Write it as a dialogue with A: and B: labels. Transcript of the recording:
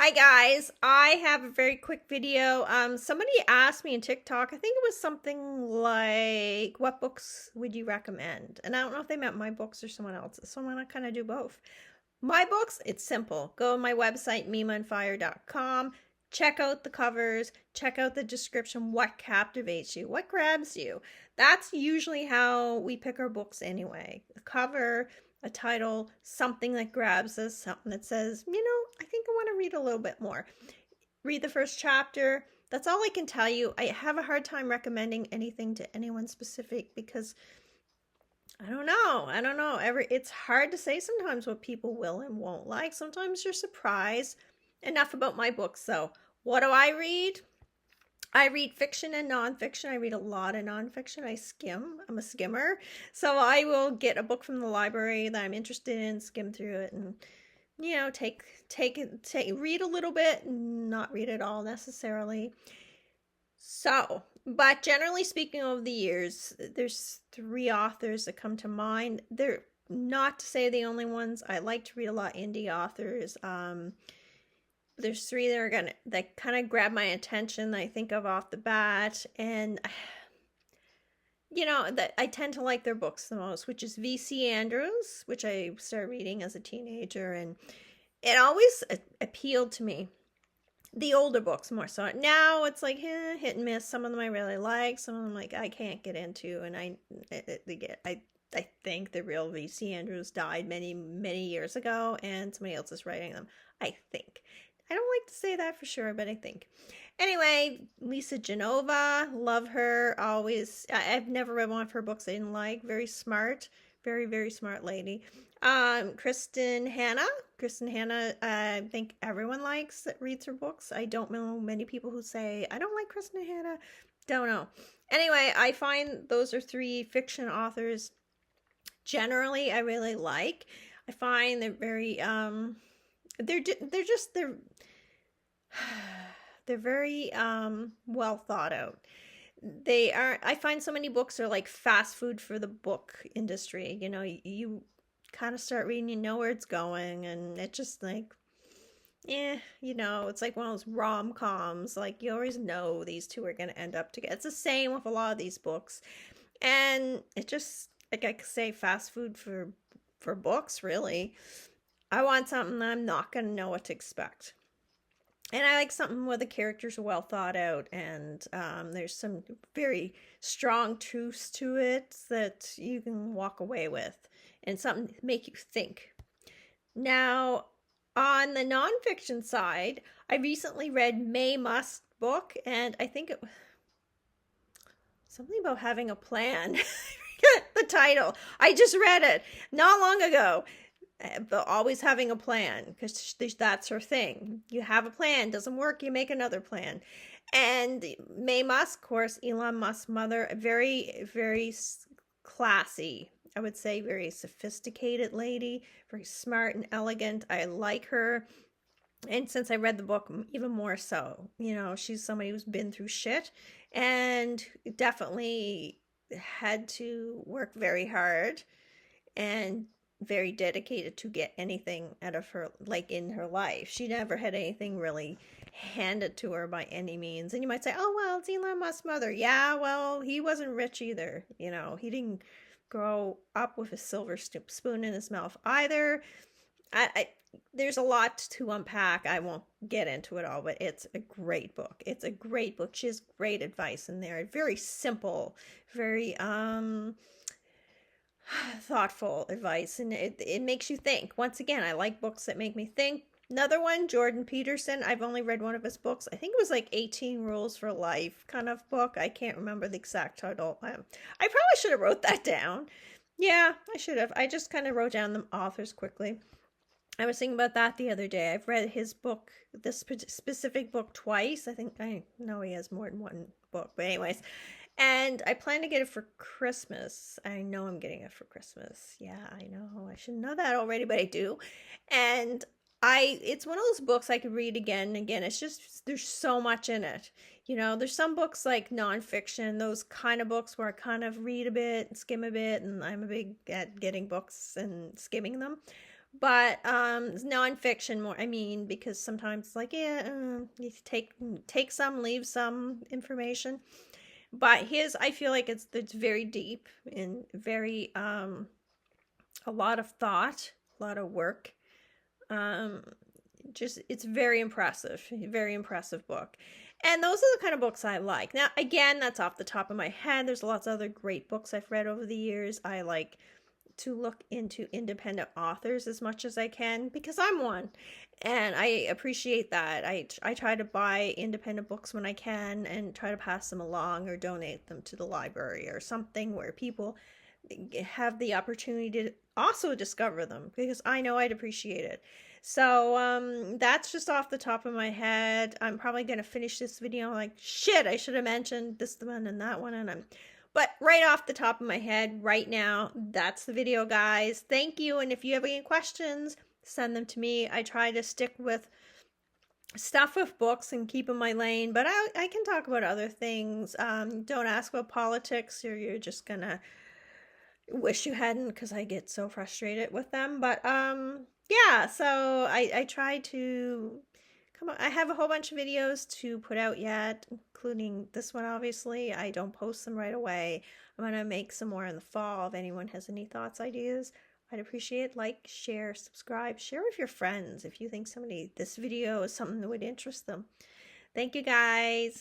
A: Hi guys, I have a very quick video. Somebody asked me in TikTok, I think it was something like, what books would you recommend? And I don't know if they meant my books or someone else's, so I'm gonna kind of do both. My books, it's simple. Go on my website, mimaandfire.com, check out the covers, check out the description, what captivates you, what grabs you. That's usually how we pick our books anyway. The cover, a title, something that grabs us, something that says, I think I want to read a little bit more. Read the first chapter. That's all I can tell you. I have a hard time recommending anything to anyone specific because I don't know. It's hard to say sometimes what people will and won't like. Sometimes you're surprised. Enough about my books though. What do I read? I read fiction and nonfiction. I read a lot of nonfiction. I skim. I'm a skimmer. So I will get a book from the library that I'm interested in, skim through it, and read a little bit, not read it all necessarily. So, but generally speaking, over the years, there's three authors that come to mind. They're not to say the only ones. I like to read a lot of indie authors. There's three that kind of grab my attention that I think of off the bat, and that I tend to like their books the most, which is V.C. Andrews, which I started reading as a teenager, and it always appealed to me. The older books more so. Now it's like hit and miss. Some of them I really like, some of them like I can't get into, and I think the real V.C. Andrews died many, many years ago, and somebody else is writing them. I think. I don't like to say that for sure, but I think. Anyway, Lisa Genova, love her. Always, I've never read one of her books I didn't like. Very smart, very, very smart lady. Kristen Hanna, I think everyone likes that reads her books. I don't know many people who say, I don't like Kristen Hanna. Don't know. Anyway, I find those are three fiction authors generally I really like. I find they're very, they're very well thought out. I find so many books are like fast food for the book industry. You kind of start reading, you know where it's going, and it's just like it's like one of those rom-coms. Like you always know these two are going to end up together. It's the same with a lot of these books, and it just, like I could say, fast food for books. Really, I want something that I'm not going to know what to expect. And I like something where the characters are well thought out, and there's some very strong truths to it that you can walk away with, and something to make you think. Now, on the nonfiction side, I recently read Mae Musk's book, and I think it was something about having a plan. The title. I just read it not long ago. But always having a plan, because that's her thing. You have a plan, doesn't work, you make another plan. And Mae Musk, of course, Elon Musk's mother, very, very classy. I would say very sophisticated lady, very smart and elegant. I like her. And since I read the book, even more so. She's somebody who's been through shit and definitely had to work very hard and very dedicated to get anything out of her, like in her life. She never had anything really handed to her by any means. And you might say, oh, well, it's Elon Musk's mother. Yeah, well, he wasn't rich either. He didn't grow up with a silver spoon in his mouth either. There's a lot to unpack. I won't get into it all, but it's a great book. It's a great book. She has great advice in there. Very simple, very thoughtful advice, and it makes you think. Once again, I like books that make me think. Another one, Jordan Peterson. I've only read one of his books. I think it was like 18 Rules for Life kind of book. I can't remember the exact title. I probably should have wrote that down. Yeah, I should have. I just kind of wrote down the authors quickly. I was thinking about that the other day. I've read his book, this specific book, twice. I know he has more than one book, but anyways. And I plan to get it for Christmas. I know I'm getting it for Christmas. Yeah, I know. I should know that already, but I do. And it's one of those books I could read again and again. It's just, there's so much in it. There's some books like nonfiction, those kind of books where I kind of read a bit and skim a bit, and I'm a big at getting books and skimming them. But nonfiction more. I mean, because sometimes like yeah, you take some, leave some information. But his, I feel like it's very deep and very a lot of thought, a lot of work. Um, just it's very impressive book. And those are the kind of books I like. Now, again, that's off the top of my head. There's lots of other great books I've read over the years. I like to look into independent authors as much as I can because I'm one, and I appreciate that. I try to buy independent books when I can and try to pass them along or donate them to the library or something where people have the opportunity to also discover them because I know I'd appreciate it. So that's just off the top of my head. I'm probably going to finish this video like, shit, I should have mentioned this one and that one, and but right off the top of my head right now, that's the video, guys. Thank you, and if you have any questions, send them to me. I try to stick with stuff with books and keep in my lane, but I can talk about other things. Don't ask about politics or you're just gonna wish you hadn't because I get so frustrated with them. But yeah, so I try to come on. I have a whole bunch of videos to put out yet, including this one, obviously. I don't post them right away. I'm gonna make some more in the fall. If anyone has any thoughts, ideas, I'd appreciate. Like, share, subscribe, share with your friends if you think this video is something that would interest them. Thank you, guys.